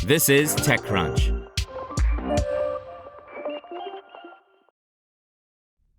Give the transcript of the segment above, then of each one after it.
This is TechCrunch.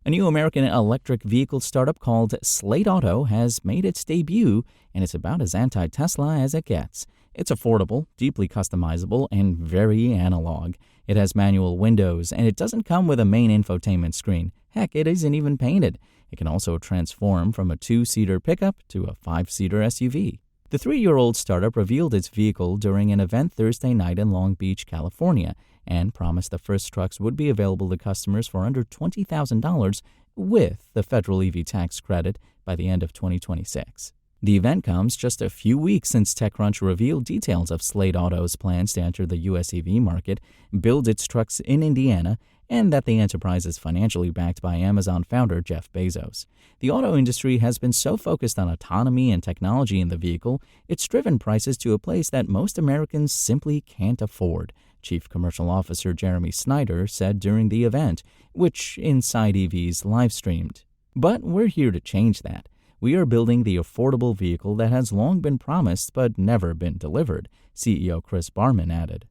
A new American electric vehicle startup called Slate Auto has made its debut, and it's about as anti-Tesla as it gets. It's affordable, deeply customizable, and very analog. It has manual windows, and it doesn't come with a main infotainment screen. Heck, it isn't even painted. It can also transform from a 2-seater pickup to a 5-seater SUV. The 3-year-old startup revealed its vehicle during an event Thursday night in Long Beach, California, and promised the first trucks would be available to customers for under $20,000 with the federal EV tax credit by the end of 2026. The event comes just a few weeks since TechCrunch revealed details of Slate Auto's plans to enter the U.S. EV market, build its trucks in Indiana, and that the enterprise is financially backed by Amazon founder Jeff Bezos. The auto industry has been so focused on autonomy and technology in the vehicle, it's driven prices to a place that most Americans simply can't afford, Chief Commercial Officer Jeremy Snyder said during the event, which Inside EVs live-streamed. But we're here to change that. We are building the affordable vehicle that has long been promised but never been delivered, CEO Chris Barman added.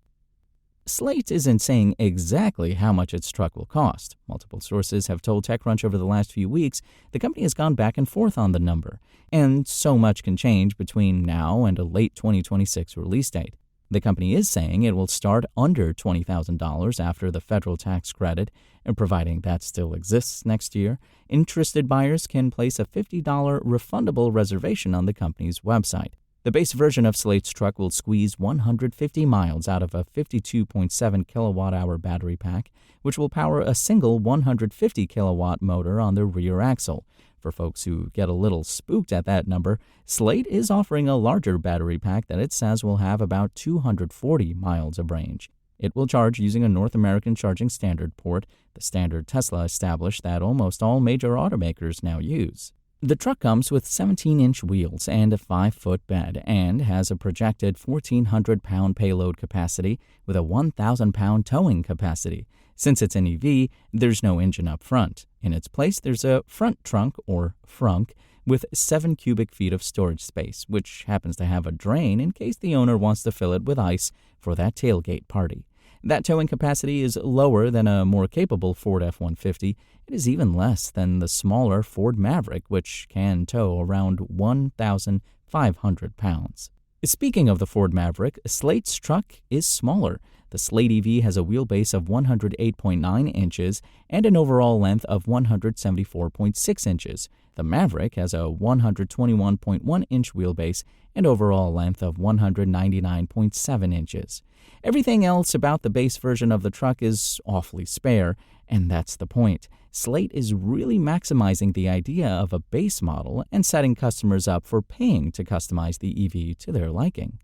Slate isn't saying exactly how much its truck will cost. Multiple sources have told TechCrunch over the last few weeks the company has gone back and forth on the number, and so much can change between now and a late 2026 release date. The company is saying it will start under $20,000 after the federal tax credit, and providing that still exists next year, interested buyers can place a $50 refundable reservation on the company's website. The base version of Slate's truck will squeeze 150 miles out of a 52.7 kilowatt-hour battery pack, which will power a single 150 kilowatt motor on the rear axle. For folks who get a little spooked at that number, Slate is offering a larger battery pack that it says will have about 240 miles of range. It will charge using a North American Charging Standard port, the standard Tesla established that almost all major automakers now use. The truck comes with 17-inch wheels and a 5-foot bed and has a projected 1,400-pound payload capacity with a 1,000-pound towing capacity. Since it's an EV, there's no engine up front. In its place, there's a front trunk, or frunk, with 7 cubic feet of storage space, which happens to have a drain in case the owner wants to fill it with ice for that tailgate party. That towing capacity is lower than a more capable Ford F-150. It is even less than the smaller Ford Maverick, which can tow around 1,500 pounds. Speaking of the Ford Maverick, Slate's truck is smaller. The Slate EV has a wheelbase of 108.9 inches and an overall length of 174.6 inches. The Maverick has a 121.1-inch wheelbase and overall length of 199.7 inches. Everything else about the base version of the truck is awfully spare, and that's the point. Slate is really maximizing the idea of a base model and setting customers up for paying to customize the EV to their liking.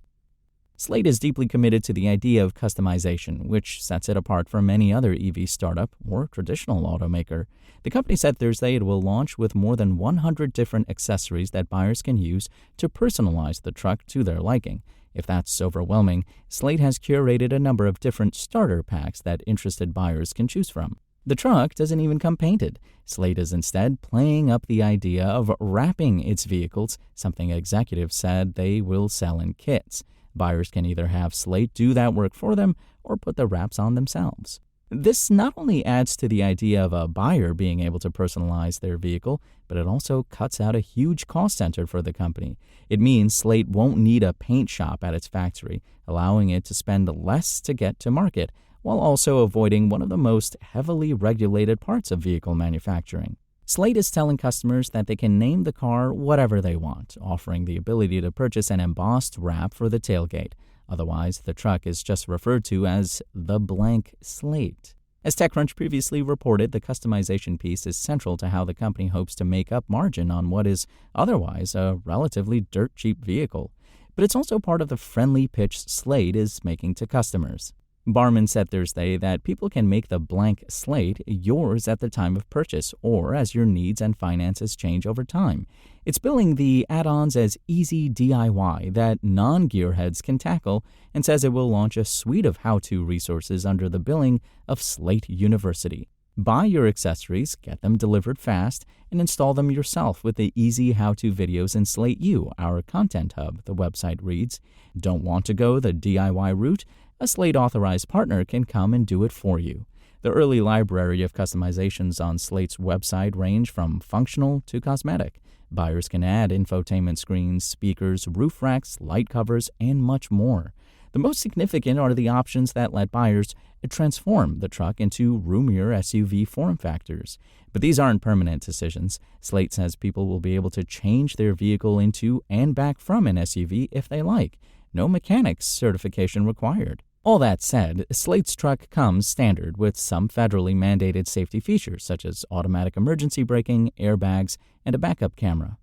Slate is deeply committed to the idea of customization, which sets it apart from any other EV startup or traditional automaker. The company said Thursday it will launch with more than 100 different accessories that buyers can use to personalize the truck to their liking. If that's overwhelming, Slate has curated a number of different starter packs that interested buyers can choose from. The truck doesn't even come painted. Slate is instead playing up the idea of wrapping its vehicles, something executives said they will sell in kits. Buyers can either have Slate do that work for them or put the wraps on themselves. This not only adds to the idea of a buyer being able to personalize their vehicle, but it also cuts out a huge cost center for the company. It means Slate won't need a paint shop at its factory, allowing it to spend less to get to market, while also avoiding one of the most heavily regulated parts of vehicle manufacturing. Slate is telling customers that they can name the car whatever they want, offering the ability to purchase an embossed wrap for the tailgate. Otherwise, the truck is just referred to as the blank slate. As TechCrunch previously reported, the customization piece is central to how the company hopes to make up margin on what is otherwise a relatively dirt-cheap vehicle. But it's also part of the friendly pitch Slate is making to customers. Barman said Thursday that people can make the blank slate yours at the time of purchase or as your needs and finances change over time. It's billing the add-ons as easy DIY that non-gearheads can tackle and says it will launch a suite of how-to resources under the billing of Slate University. Buy your accessories, get them delivered fast, and install them yourself with the easy how-to videos in Slate U, our content hub, the website reads. Don't want to go the DIY route? A Slate authorized partner can come and do it for you. The early library of customizations on Slate's website range from functional to cosmetic. Buyers can add infotainment screens, speakers, roof racks, light covers, and much more. The most significant are the options that let buyers transform the truck into roomier SUV form factors. But these aren't permanent decisions. Slate says people will be able to change their vehicle into and back from an SUV if they like. No mechanics certification required. All that said, Slate's truck comes standard with some federally mandated safety features such as automatic emergency braking, airbags, and a backup camera.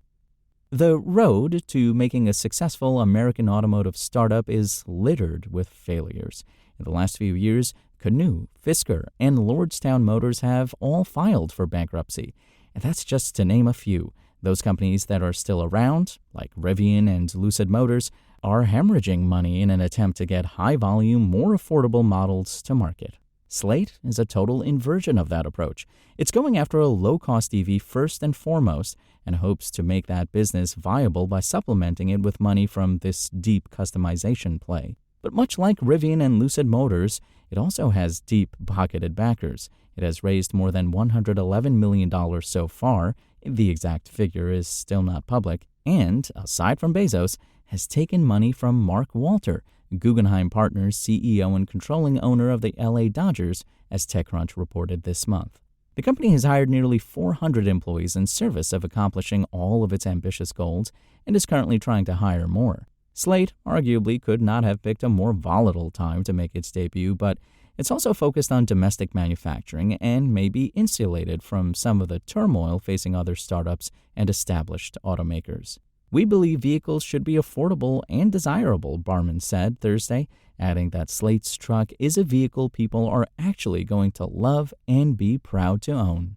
The road to making a successful American automotive startup is littered with failures. In the last few years, Canoo, Fisker, and Lordstown Motors have all filed for bankruptcy. And that's just to name a few. Those companies that are still around, like Rivian and Lucid Motors, are hemorrhaging money in an attempt to get high-volume, more affordable models to market. Slate is a total inversion of that approach. It's going after a low-cost EV first and foremost and hopes to make that business viable by supplementing it with money from this deep customization play. But much like Rivian and Lucid Motors, it also has deep-pocketed backers. It has raised more than $111 million so far. The exact figure is still not public. And, aside from Bezos, has taken money from Mark Walter, Guggenheim Partners CEO and controlling owner of the LA Dodgers, as TechCrunch reported this month. The company has hired nearly 400 employees in service of accomplishing all of its ambitious goals and is currently trying to hire more. Slate arguably could not have picked a more volatile time to make its debut, but it's also focused on domestic manufacturing and may be insulated from some of the turmoil facing other startups and established automakers. We believe vehicles should be affordable and desirable, Barman said Thursday, adding that Slate's truck is a vehicle people are actually going to love and be proud to own.